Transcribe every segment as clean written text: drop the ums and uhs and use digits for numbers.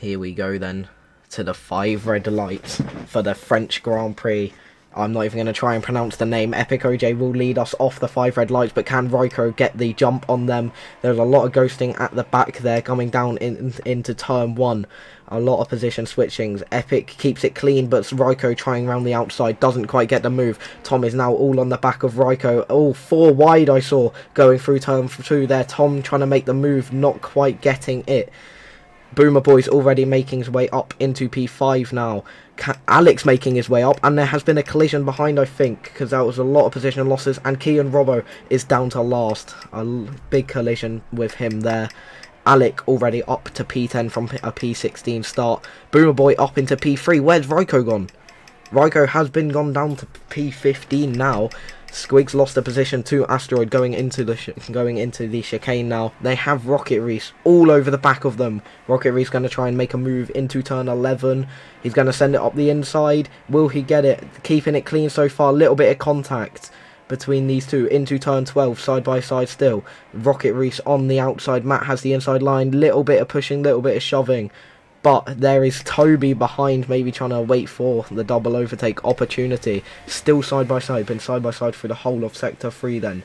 here we go then to the 5 red lights for the French Grand Prix. I'm not even going to try and pronounce the name. Epic OJ will lead us off the 5 red lights, but can Raikko get the jump on them? There's a lot of ghosting at the back there coming down into turn 1. A lot of position switchings. Epic keeps it clean, but Raikko trying around the outside doesn't quite get the move. Tom is now all on the back of Raikko. Oh, 4 wide I saw going through turn 2 there. Tom trying to make the move, not quite getting it. BOOMBOY's already making his way up into P5 now. Alex making his way up, and there has been a collision behind, I think, because there was a lot of position losses, and Kian Robbo is down to last. A big collision with him there. Alec already up to P10 from a P16 start. BOOMBOY up into P3. Where's Raikko gone? Raikko has been gone down to P15 now. Squig's lost a position to Asteroid going into the chicane now. They have Rocket Reese all over the back of them. Rocket Reese going to try and make a move into turn 11. He's going to send it up the inside. Will he get it? Keeping it clean so far. Little bit of contact between these two into turn 12, side by side still. Rocket Reese on the outside. Matt has the inside line. Little bit of pushing, little bit of shoving. But there is Toby behind, maybe trying to wait for the double overtake opportunity. Still side by side, been side by side through the whole of Sector 3 then.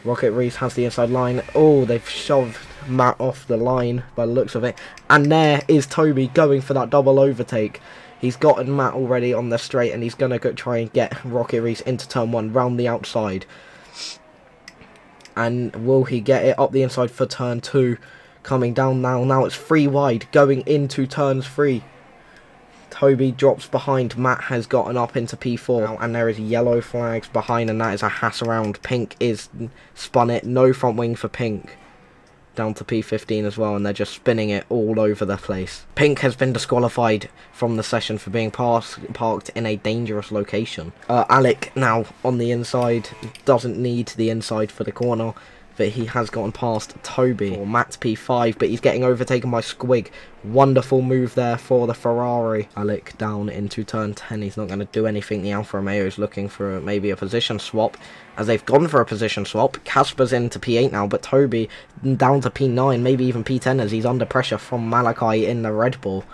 Rocket Reese has the inside line. Oh, they've shoved Matt off the line by the looks of it. And there is Toby going for that double overtake. He's gotten Matt already on the straight, and he's going to go try and get Rocket Reese into turn 1, round the outside. And will he get it up the inside for turn 2? Coming down now. Now it's 3 wide going into turns 3. Toby drops behind. Matt has gotten up into P4 now, and there is yellow flags behind, and that is a hass around. Pink is spun it. No front wing for Pink. Down to P15 as well, and they're just spinning it all over the place. Pink has been disqualified from the session for being parked in a dangerous location. Alec now on the inside. Doesn't need the inside for the corner, but he has gotten past Toby. Or Matt P5, but he's getting overtaken by Squig. Wonderful move there for the Ferrari. Alec down into turn 10. He's not going to do anything. The Alfa Romeo is looking for maybe a position swap, as they've gone for a position swap. Casper's into P8 now, but Toby down to P9, maybe even P10, as he's under pressure from Malachi in the Red Bull.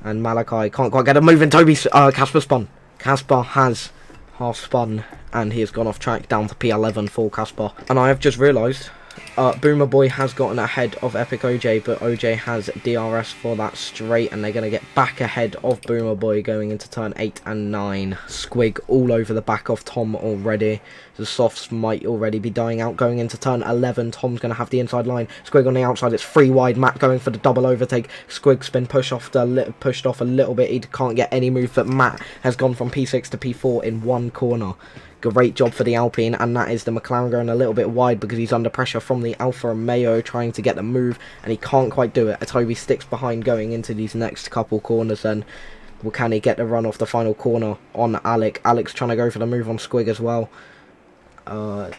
And Malachi can't quite get a move, and Casper spun. Casper has half spun, and he has gone off track down to P11 for Casper. And I have just realised BOOMBOY has gotten ahead of Epic OJ, but OJ has DRS for that straight, and they're going to get back ahead of BOOMBOY going into turn 8 and 9. Squig all over the back of Tom already. The softs might already be dying out going into turn 11. Tom's going to have the inside line. Squig on the outside. It's 3 wide. Matt going for the double overtake. Squig's been pushed off a little bit. He can't get any move, but Matt has gone from P6 to P4 in 1 corner. Great job for the Alpine, and that is the McLaren going a little bit wide because he's under pressure from the Alfa Romeo trying to get the move, and he can't quite do it. Toby sticks behind going into these next couple corners then. Well, can he get the run off the final corner on Alec? Alec's trying to go for the move on Squig as well.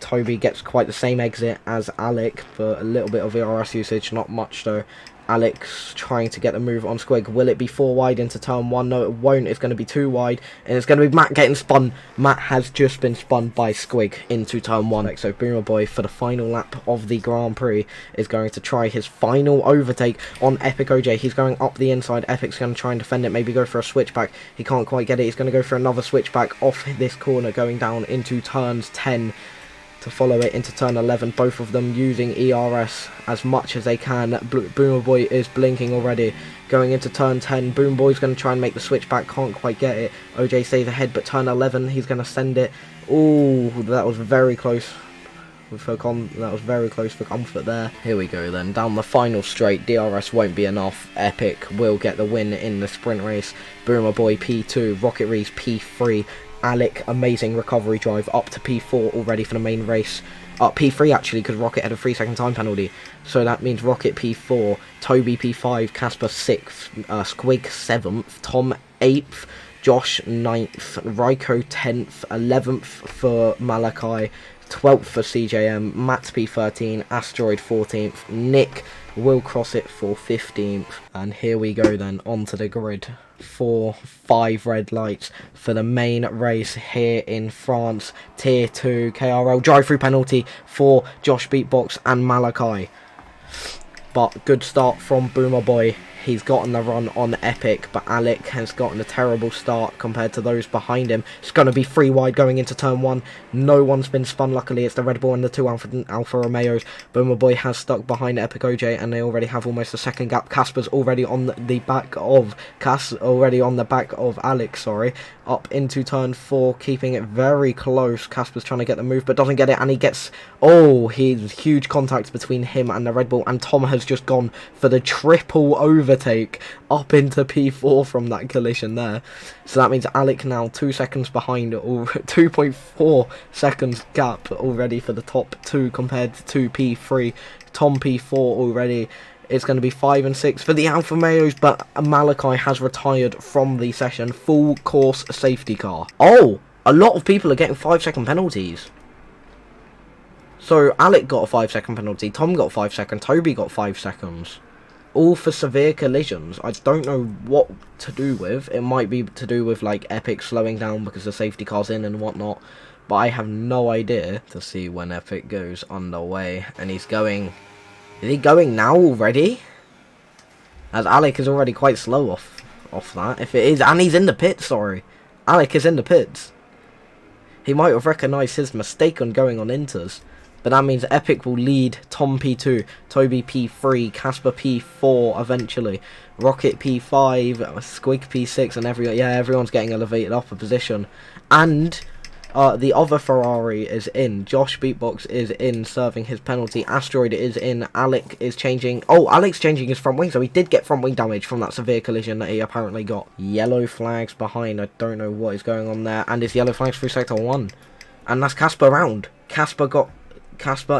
Toby gets quite the same exit as Alec, but a little bit of ERS usage, not much though. Alex trying to get the move on Squig. Will it be 4 wide into turn 1? No, it won't. It's going to be 2 wide, and it's going to be Matt getting spun. Matt has just been spun by Squig into turn 1. So BOOMBOY for the final lap of the Grand Prix is going to try his final overtake on Epic OJ. He's going up the inside. Epic's going to try and defend it, maybe go for a switchback. He can't quite get it. He's going to go for another switchback off this corner, going down into turns 10. To follow it into turn 11, both of them using ERS as much as they can. BOOMBOY is blinking already. Going into turn 10, BOOMBOY's going to try and make the switch back, can't quite get it. OJ stays ahead, but turn 11, he's going to send it. Ooh, that was very close. That was very close for comfort there. Here we go then, down the final straight. DRS won't be enough. Epic will get the win in the sprint race. BOOMBOY P2, Rocket Reese P3. Alec, amazing recovery drive up to P4 already for the main race. P3 actually, because Rocket had a 3-second time penalty. So that means Rocket P4, Toby P5, Casper 6th, Squig 7th, Tom 8th, Josh 9th, Raikko 10th, 11th for Malachi, 12th for CJM, Matt P13, Asteroid 14th, Nick will cross it for 15th. And here we go then, onto the grid for 5 red lights for the main race here in France. Tier 2 KRL drive-through penalty for Josh Beatbox and Malachi. But good start from BOOMBOY He's gotten the run on Epic, but Alec has gotten a terrible start compared to those behind him. It's going to be 3 wide going into turn 1. No one's been spun, luckily. It's the Red Bull and the 2 Alfa Romeos. BOOMBOY has stuck behind Epic OJ, and they already have almost a second gap. Casper's already on the back of Alec, sorry. Up into turn 4, keeping it very close. Casper's trying to get the move, but doesn't get it, and he gets... Oh, he's huge contact between him and the Red Bull, and Tom has just gone for the triple overtake up into P4 from that collision there. So that means Alec now 2 seconds behind, or 2.4 seconds gap already for the top 2 compared to P3. Tom P4 already. It's going to be 5 and 6 for the Alfa Romeos, but Malachi has retired from the session. Full course safety car. Oh, a lot of people are getting 5-second penalties. So Alec got a 5-second penalty, Tom got 5 seconds, Toby got 5 seconds. All for severe collisions. I don't know what to do with. It might be to do with like Epic slowing down because the safety car's in and whatnot. But I have no idea to see when Epic goes underway. And he's going... Is he going now already? As Alec is already quite slow off that. If it is, and he's in the pits, sorry. Alec is in the pits. He might have recognised his mistake on going on inters. But that means Epic will lead Tom P2, Toby P3, Casper P4 eventually, Rocket P5, Squig P6, and everyone's getting elevated up a position. And the other Ferrari is in. Josh Beatbox is in, serving his penalty. Asteroid is in. Alec is changing. Oh, Alec's changing his front wing, so he did get front wing damage from that severe collision that he apparently got. Yellow flags behind. I don't know what is going on there. And it's yellow flags through sector 1. And that's Casper round. Casper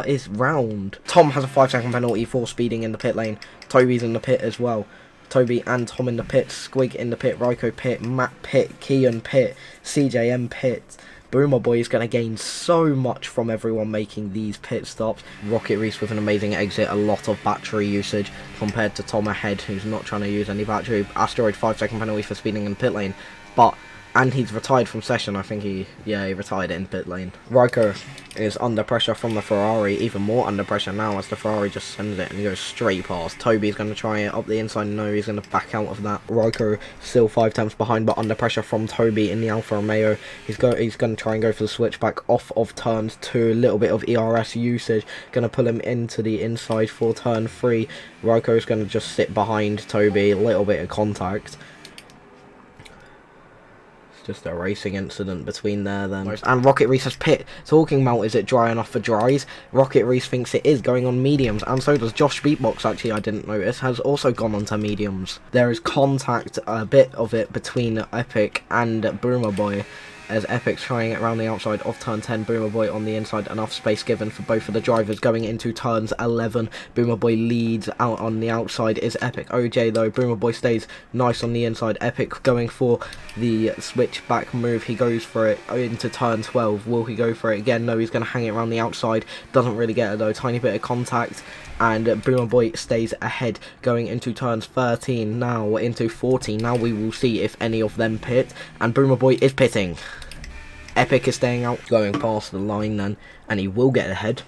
is round. Tom has a 5-second penalty for speeding in the pit lane. Toby's in the pit as well. Toby and Tom in the pit. Squig in the pit. Ryko pit. Matt pit. Kean pit. CJM pit. BOOMBOY is going to gain so much from everyone making these pit stops. Rocket Reese with an amazing exit. A lot of battery usage compared to Tom ahead, who's not trying to use any battery. Asteroid 5-second penalty for speeding in the pit lane. And he's retired from session. I think he retired in pit lane. Ryko is under pressure from the Ferrari, even more under pressure now as the Ferrari just sends it and he goes straight past. Toby's going to try it up the inside. No, he's going to back out of that. Ryko still 5 tenths behind, but under pressure from Toby in the Alfa Romeo. He's going to try and go for the switchback off of turns 2. A little bit of ERS usage. Going to pull him into the inside for turn 3. Ryko's going to just sit behind Toby. A little bit of contact. Just a racing incident between there then. And Rocket Reese has pit. Talking about is it dry enough for dries? Rocket Reese thinks it is, going on mediums, and so does Josh Beatbox, actually, I didn't notice, has also gone onto mediums. There is contact, a bit of it, between Epic and BOOMBOY, as Epic's trying it around the outside of turn 10, BOOMBOY on the inside, enough space given for both of the drivers going into turns 11. BOOMBOY leads out on the outside is Epic OJ though. BOOMBOY stays nice on the inside. Epic going for the switchback move. He goes for it into turn 12. Will he go for it again? No, he's going to hang it around the outside. Doesn't really get it though. Tiny bit of contact. And BOOMBOY stays ahead going into turns 13, now into 14. Now we will see if any of them pit. And BOOMBOY is pitting. Epic is staying out, going past the line then, and he will get ahead.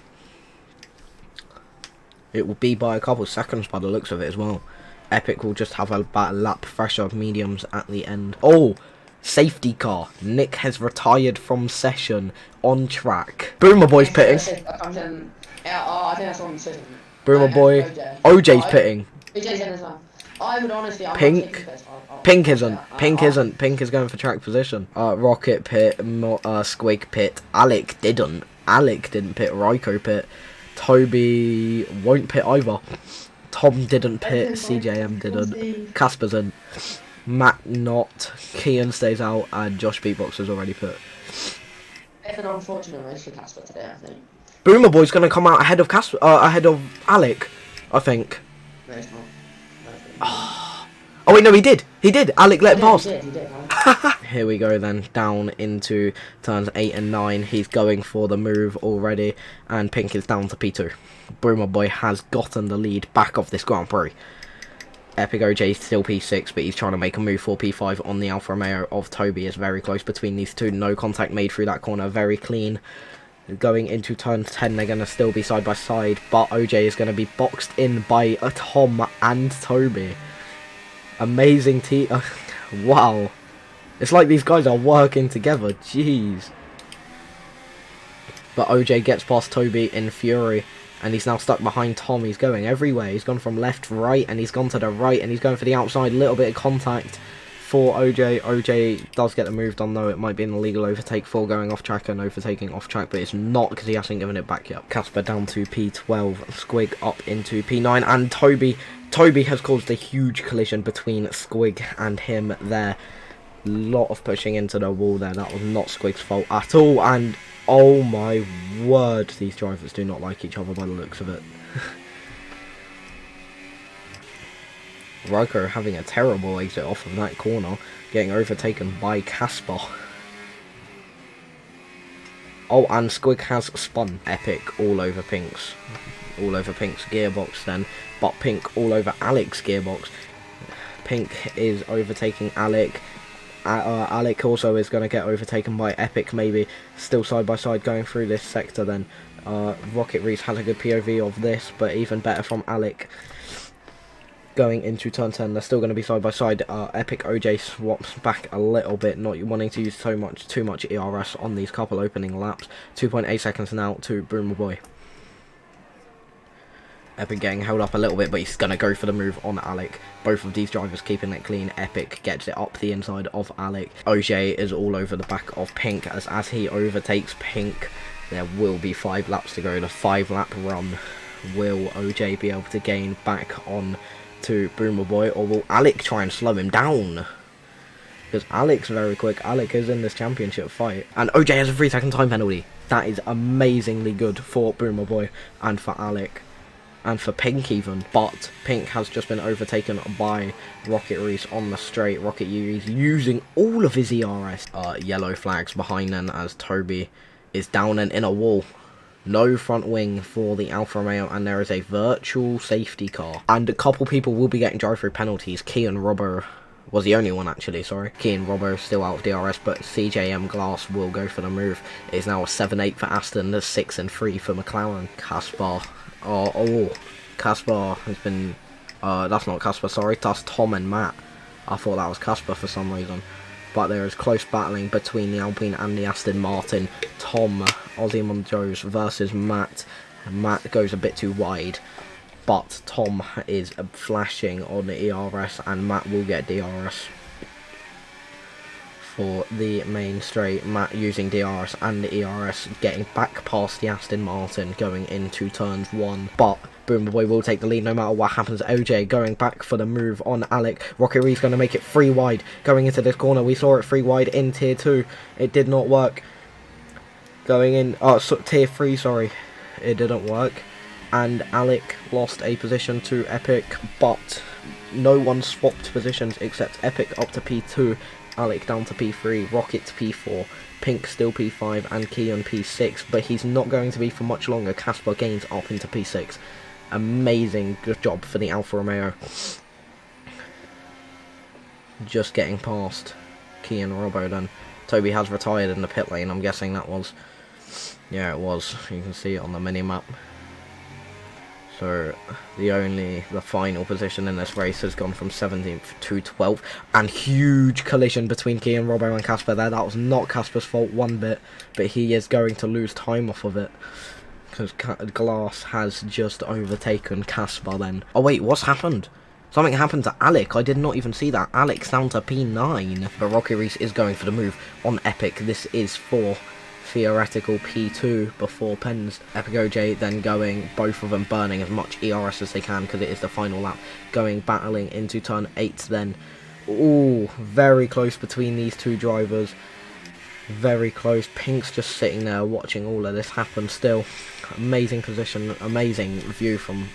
It will be by a couple of seconds by the looks of it as well. Epic will just have about a lap fresh of mediums at the end. Oh, safety car. Nick has retired from session on track. BOOMBOY's pitting. I think that's on the BOOMBOY. OJ's pitting. OJ's in as well. I would honestly... Pink isn't. Pink is going for track position. Rocket pit. Squig pit. Alec didn't pit. Ryko pit. Toby won't pit either. Tom didn't pit. CJM didn't. Casper's in. Matt not. Kean stays out. And Josh Beatbox has already pit. It's an unfortunate race for Casper today, I think. BOOMBOY's going to come out ahead of ahead of Alec, I think. No, it's not. Oh wait, no, he did. Alec let him pass. He did. Here we go then, down into turns 8 and 9. He's going for the move already, and Pink is down to P2. BOOMBOY has gotten the lead back of this Grand Prix. Epic OJ is still P6, but he's trying to make a move for P5 on the Alfa Romeo of Toby. Is very close between these two. No contact made through that corner. Very clean. Going into turn 10, they're going to still be side by side, but OJ is going to be boxed in by Tom and Toby. Amazing wow. It's like these guys are working together. Jeez. But OJ gets past Toby in fury. And he's now stuck behind Tom. He's going everywhere. He's gone from left to right. And he's gone to the right. And he's going for the outside. Little bit of contact for OJ. OJ does get the move done though. It might be an illegal overtake for going off track and overtaking off track. But it's not because he hasn't given it back yet. Casper down to P12. Squig up into P9. And Toby has caused a huge collision between Squig and him there. Lot of pushing into the wall there. That was not Squig's fault at all. And oh my word, these drivers do not like each other by the looks of it. Ryko having a terrible exit off of that corner, getting overtaken by Casper. Oh, and Squig has spun. Epic all over Pink's gearbox then, but Pink all over Alec's gearbox. Pink is overtaking Alec. Alec also is going to get overtaken by Epic, maybe. Still side by side going through this sector then. Rocket Reese has a good POV of this, but even better from Alec. Going into turn 10, they're still going to be side by side. Epic OJ swaps back a little bit, not wanting to use too much ERS on these couple opening laps. 2.8 seconds now to BOOMBOY. Epic getting held up a little bit, but he's going to go for the move on Alec. Both of these drivers keeping it clean. Epic gets it up the inside of Alec. OJ is all over the back of Pink as he overtakes Pink. There will be 5 laps to go. The 5-lap run. Will OJ be able to gain back on to BOOMBOY, or will Alec try and slow him down? Because Alec's very quick. Alec is in this championship fight. And OJ has a 3-second time penalty. That is amazingly good for BOOMBOY and for Alec. And for Pink even, but Pink has just been overtaken by Rocket Reese on the straight. Rocket Reese using all of his ERS. Yellow flags behind then as Toby is down and in a wall. No front wing for the Alfa Romeo, and there is a virtual safety car. And a couple people will be getting drive-through penalties. Key and Robbo was the only one actually, sorry. Key and Robbo still out of DRS, but CJM Glass will go for the move. It is now a 7-8 for Aston, a 6-3 for McLaren. Casper. Casper has been... that's not Casper, sorry. That's Tom and Matt. I thought that was Casper for some reason. But there is close battling between the Alpine and the Aston Martin. Tom, Ozzy Monjos versus Matt. Matt goes a bit too wide. But Tom is flashing on the ERS and Matt will get DRS. For the main straight, Matt using DRS and the ERS, getting back past the Aston Martin, going into turns 1. But BOOMBOY will take the lead no matter what happens. OJ going back for the move on Alec. Rocket Reese going to make it 3 wide. Going into this corner, we saw it 3 wide in tier 2. It did not work. Going in, tier 3, sorry. It didn't work. And Alec lost a position to Epic, but no one swapped positions except Epic up to P2. Alec down to P3, Rocket to P4, Pink still P5, and Keon P6, but he's not going to be for much longer. Casper gains up into P6. Amazing, good job for the Alfa Romeo. Just getting past Keon Robbo then. Toby has retired in the pit lane, I'm guessing that was. Yeah, it was. You can see it on the mini-map. So, the final position in this race has gone from 17th to 12th. And huge collision between Key and Robbo and Casper there. That was not Casper's fault one bit, but he is going to lose time off of it. Because Glass has just overtaken Casper then. Oh wait, what's happened? Something happened to Alec. I did not even see that. Alec's down to P9. But Rocky Reese is going for the move on Epic. This is for theoretical P2 before Pens. Epic OJ then going, both of them burning as much ERS as they can because it is the final lap. Going battling into turn 8 then. Ooh, very close between these two drivers. Very close. Pink's just sitting there watching all of this happen still. Amazing position, amazing view from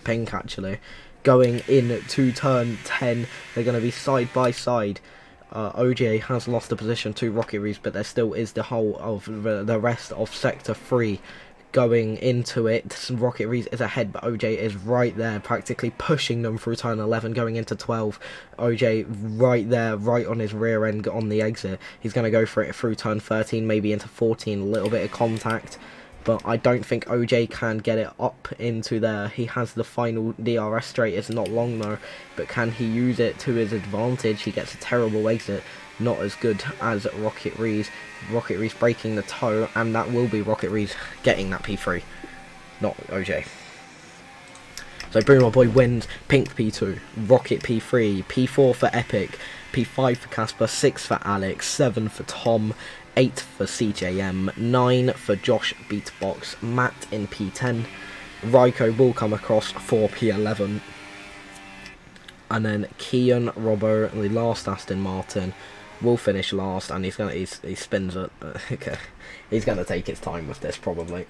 Pink actually. Going into turn 10, they're going to be side by side. OJ has lost the position to Rocket Reese, but there still is the whole of the rest of Sector 3 going into it. Rocket Reese is ahead, but OJ is right there, practically pushing them through turn 11, going into 12. OJ right there, right on his rear end on the exit. He's going to go for it through turn 13, maybe into 14, a little bit of contact. but I don't think OJ can get it up into there. He has the final DRS straight. It's not long though, but can he use it to his advantage? He gets a terrible exit, not as good as Rocket Rees. Rocket Rees breaking the toe, and that will be Rocket Rees getting that P3, not OJ. So BOOMBOY wins, Pink P2, Rocket P3, P4 for Epic, P5 for Casper, 6 for Alex, 7 for Tom, 8 for CJM, 9 for Josh Beatbox, Matt in P10, Raiko will come across for P11, and then Kian Robbo, the last Aston Martin, will finish last, and he spins it. Okay, he's gonna take his time with this probably.